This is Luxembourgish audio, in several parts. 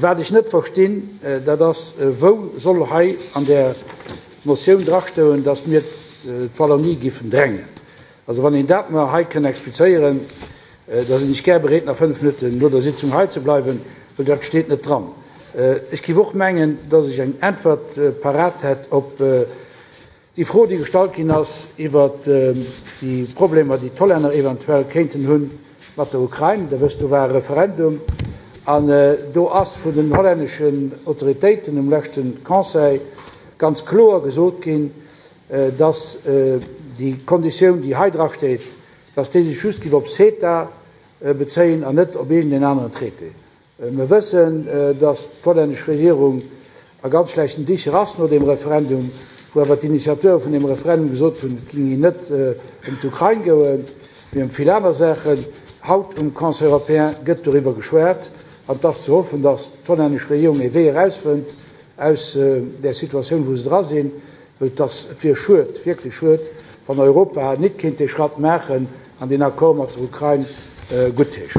werde ich nicht verstehen, dass wo soll an der Motion drachstellen, dass mir Kolonie giffen drängen. Also wenn ich dat mal kann explizieren, dass ich nicht gerne berät nach 5 Minuten nur der Sitzung heil zu bleiben, weil das steht nicht dran. Ich kann auch mengen, dass ich eine Antwort parat hätte, ob die froh die Gestaltgin ass iwwer die Probleme, die Tolländer eventuell kenten hunn mat der Ukraine, da wirst du war Referendum an do ass vu den holländischen Autoritäten im lechten Conseil ganz klar gesot gin, dass die Kondition, die Heidrach steht, dass die sich just op CETA bezeien an net op den anderen Trete. Wir wissen, dass die holländische Regierung a ganz schlechten Dich ras nur dem Referendum, wo die Initiateur von dem Referendum gesagt haben, es ging nicht die Ukraine gehen, wie viele andere Sachen, haut Conseil Européen wird darüber geschwert, und das zu hoffen, dass die holländische Regierung herausfindet aus der Situation, wo sie dran sind, weil das wirklich schuld von Europa nicht den Schritt machen an den Akkord mit der Ukraine gut ist.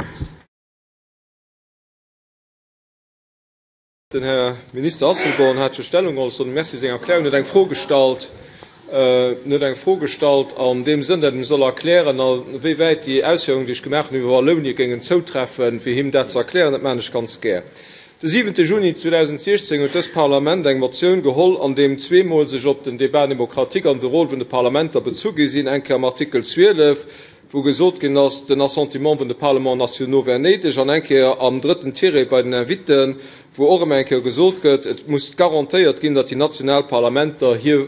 Den Herr Minister Asselborn hat Stellung als Merci erklären eng vorgestalt an dem Sinn, dat soll erklären, wie weit die Ausführungen, die ich gemacht über Wallonie gingen zutreffen, wie ihm das erklären, dat man ich ganz ger. Der 7. Juni 2016 hat das Parlament eng Motion geholt, an dem zweimal sich op den Debat Demokratie an der Rolle von den Parlamenter Bezug gesehen, enke am Artikel 12, wo gesot gin ass den Assentiment vun de Parlement nationaux vernedig an enke am dritten Tiere bei den Inviten, wo Ormenke gesot gëtt, et muss garantiiert ginn, dat die Nationalparlamenter hier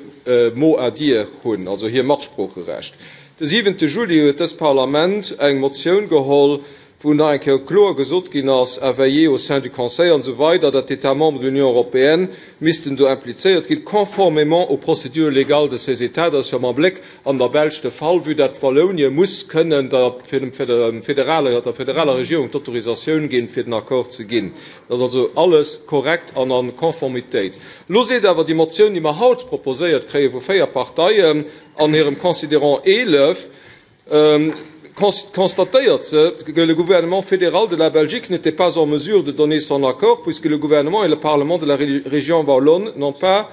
mo adier hunn, also hier Matspruchrecht. De 7. Juli huet das Parlament eng Motion geholl, wo enke klar gesot gin ass veiller au sein du Conseil und so weiter, dat d'États membres de l'Union européenne misisten do impliziert gilt conformément aux procédures légales de ces États, das man Blick an der belchte Fall, wie dat Wallonie muss können fir der föderale Regierung d'Autorisaun gin fir den Akkord zu gin. Das also alles korrekt an Konformität. Lo se awer die Motion, die man haut proposéiert kree, wo 4 Parteien an ihrem Considérant 11 constatéiert que le gouvernement fédéral de la Belgique n'était pas en mesure de donner son accord puisque le gouvernement et le parlement de la région wallonne n'ont pas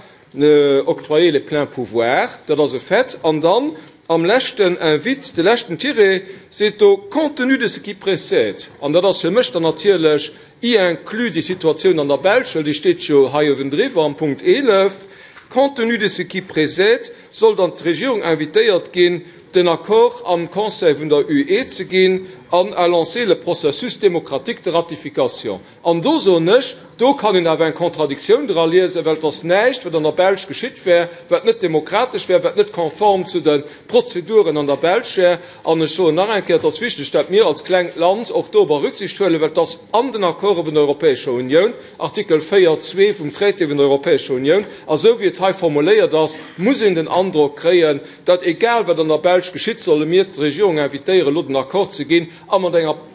octroyé les pleins pouvoirs. Dat is een fait. En dan, am lechten invite de lechten tiré, c'est au contenu de ce qui précède. En dat is gemischt dan natuurlijk y inclut die situation an der Belge, die steht jo haivendriver an Punkt 11. Compte tenu de ce qui précède, soll dan de Regierung invitéiert gehen, den Akkord am Conseil vun der UE zu gehen, an à lancer le processus démocratique de ratification. An do so nech, do kann in awer en Kontradiktion dran lesen, weil das nächt, wat an der Belge geschitt wär, wat net demokratisch wär, wat net konform zu den Prozeduren an der Belge wär, an so nachkehr das wichtig, dat mir als klein Land auch dober Rücksicht hole, weil das an den Akkorde vun der Europäische Union, Artikel 4.2 vom Treaty vun der Europäische Union, also wie Teil formuliert das, muss in den Eindruck kreen, dat egal wat an der Belge geschitt solle mir die Regierung invitieren, lo den Akkord zu gehen,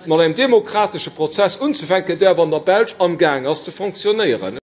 man einem demokratischen Prozess unzufänken, der van der Belge am Gang als zu funktionieren.